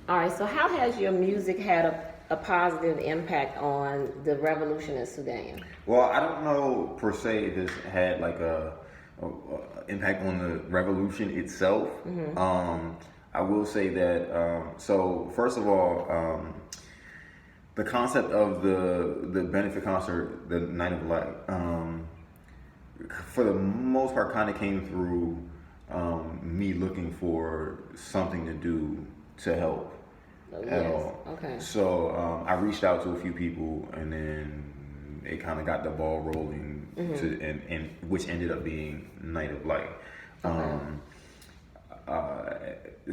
All right. So how has your music had a positive impact on the revolution in Sudan? Well, I don't know per se if this had like a impact on the revolution itself. I will say that. So first of all, the concept of the benefit concert, the Night of Light, for the most part, kind of came through me looking for something to do to help at Yes. all. Okay. So I reached out to a few people, and then it kind of got the ball rolling, and which ended up being Night of Light.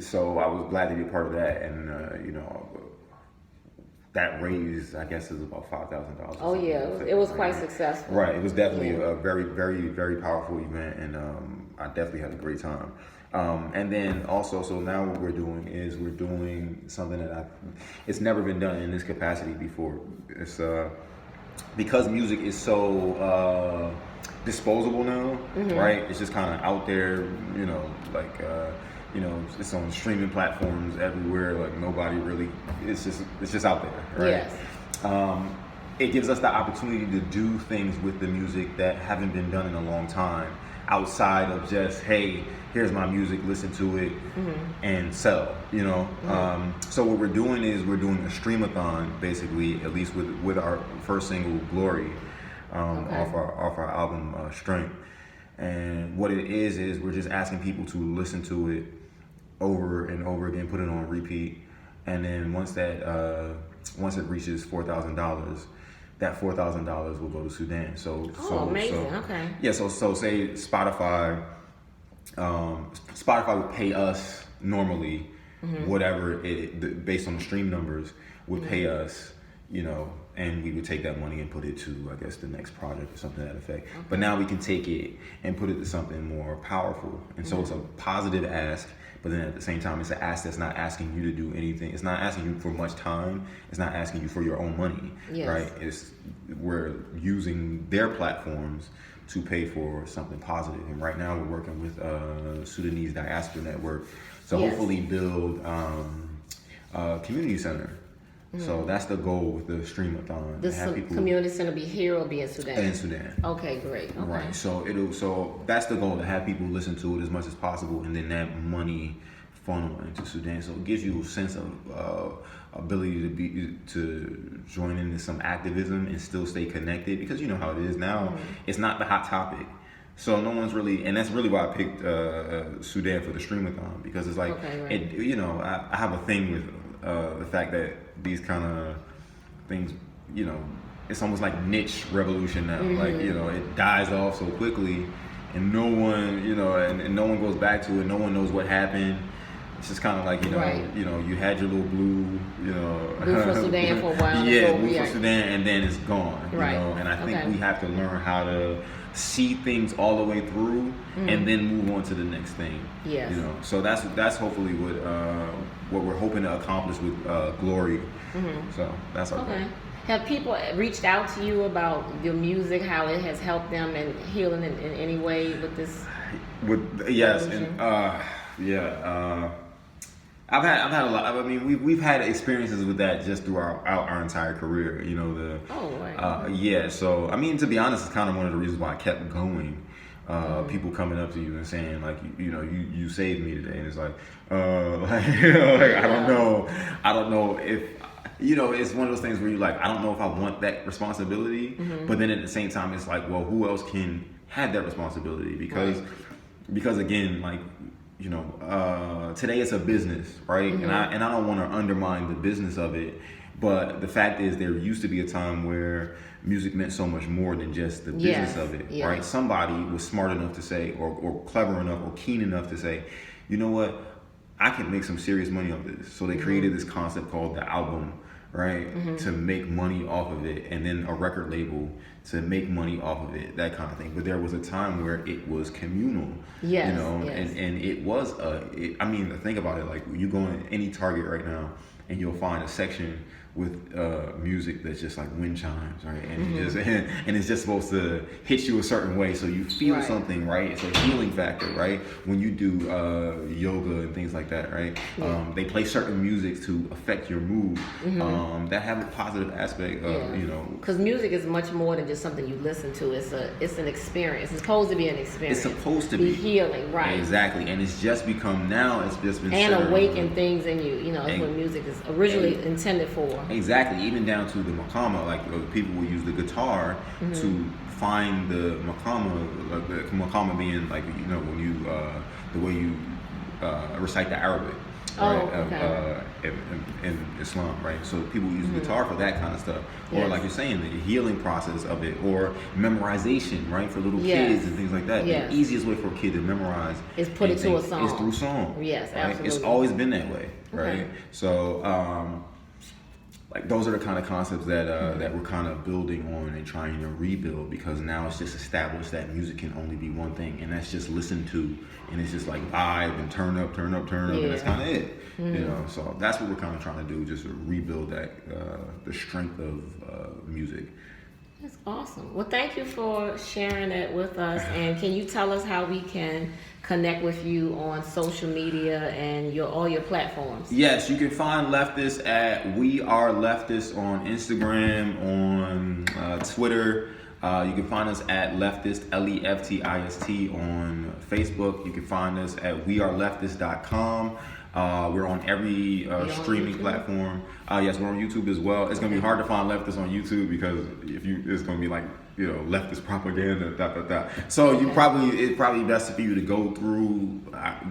So I was glad to be a part of that, and that raised, I guess, is about $5,000. Oh yeah, it was quite successful. Right, it was definitely a very, very, very powerful event, and I definitely had a great time. And then also, so now what we're doing is we're doing something that it's never been done in this capacity before. It's because music is so disposable now, right? It's just kind of out there, it's on streaming platforms everywhere. Like nobody really, it's just out there, right? Yes. It gives us the opportunity to do things with the music that haven't been done in a long time, outside of just, hey, here's my music, listen to it, and sell. So what we're doing is we're doing a streamathon, basically, at least with our first single, Glory, off our album Strength. And what it is we're just asking people to listen to it over and over again, put it on repeat, and then once it reaches $4,000, that $4,000 will go to Sudan. So amazing. Okay. Yeah, so say Spotify would pay us normally whatever based on the stream numbers would pay us, and we would take that money and put it to, I guess, the next project or something to that effect. But now we can take it and put it to something more powerful. And so it's a positive ask, but then at the same time, it's an ask that's not asking you to do anything. It's not asking you for much time. It's not asking you for your own money, right? We're using their platforms to pay for something positive. And right now we're working with Sudanese Diaspora Network to hopefully build a community center. So that's the goal with the streamathon. This community center be here or be in Sudan? In Sudan. Okay, great. Okay. Right. So that's the goal, to have people listen to it as much as possible, and then that money funnel into Sudan. So it gives you a sense of ability to join into some activism and still stay connected, because you know how it is now. It's not the hot topic. So no one's really, and that's really why I picked Sudan for the streamathon, because it's like, I have a thing with the fact that these kind of things, it's almost like niche revolution now. Like, it dies off so quickly, and no one, and no one goes back to it. No one knows what happened. It's just kind of like, you had your little blue for Sudan for a while. Yeah, blue for Sudan, and then it's gone. Right. And I think we have to learn how to see things all the way through, and then move on to the next thing. Yes. So that's hopefully what we're hoping to accomplish with Glory. So that's our goal. Have people reached out to you about your music, how it has helped them in healing in any way with this? Yes, and I've had a lot. I mean, we've had experiences with that just through our entire career. So I mean, to be honest, it's kind of one of the reasons why I kept going. People coming up to you and saying like, you saved me today, and it's like, I don't know if. It's one of those things where you're like, I don't know if I want that responsibility, but then at the same time, it's like, well, who else can have that responsibility? Because again, like, today it's a business, right? And I don't want to undermine the business of it, but the fact is, there used to be a time where music meant so much more than just the business of it, right? Somebody was smart enough to say, or clever enough, or keen enough to say, you know what, I can make some serious money off this. So they created this concept called the album, right? To make money off of it, and then a record label to make money off of it, that kind of thing. But there was a time where it was communal, and it was think about it, like you go in any Target right now, and you'll find a section music that's just like wind chimes, right? And you just and it's just supposed to hit you a certain way, so you feel something, right? It's a healing factor, right? When you do yoga and things like that, right? They play certain music to affect your mood that have a positive aspect of, you know, because music is much more than just something you listen to. It's an experience. It's supposed to be an experience. It's supposed to be healing, right? Exactly, and it's just become now. It's just been and awaken things in you. You know, that's what music is originally intended for. Exactly, even down to the makama. Like people will use the guitar to find the makama. Like the makama being like, you know, when you the way you recite the Arabic. Right, in Islam, right? So people use the guitar for that kind of stuff, or like you're saying, the healing process of it, or memorization, right, for little kids and things like that. The easiest way for a kid to memorize is put it to a song. Is through song. Yes, right? absolutely. It's always been that way, right? So, like those are the kind of concepts that that we're kind of building on and trying to rebuild, because now it's just established that music can only be one thing, and that's just listened to, and it's just like vibe and turn up, and that's kind of it. You know, so that's what we're kind of trying to do, just to rebuild that the strength of music. That's awesome. Well, thank you for sharing that with us. And can you tell us how we can connect with you on social media and all your platforms? Yes, you can find Leftist at We Are Leftist on Instagram, on Twitter. You can find us at Leftist, Leftist on Facebook. You can find us at weareleftist.com. We're on every streaming platform. Yes, we're on YouTube as well. It's gonna be hard to find Leftist on YouTube, because it's gonna be like, you know, leftist propaganda, So it's probably best for you to go through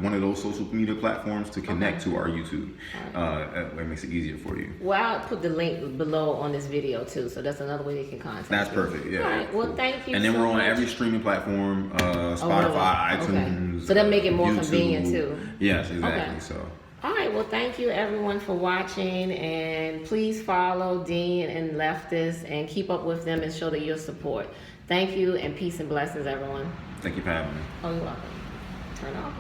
one of those social media platforms to connect to our YouTube. It makes it easier for you. Well, I'll put the link below on this video too, so that's another way they can contact you. That's perfect. Yeah. All right. Well, thank you. And then so we're on much. every streaming platform: Spotify, iTunes. Okay. So that make it more YouTube. convenient too. Yes, exactly. Okay. So. All right, well, thank you everyone for watching, and please follow Deen and Leftist and keep up with them and show that your support. Thank you, and peace and blessings, everyone. Thank you for having me. Oh, you're welcome. Turn off.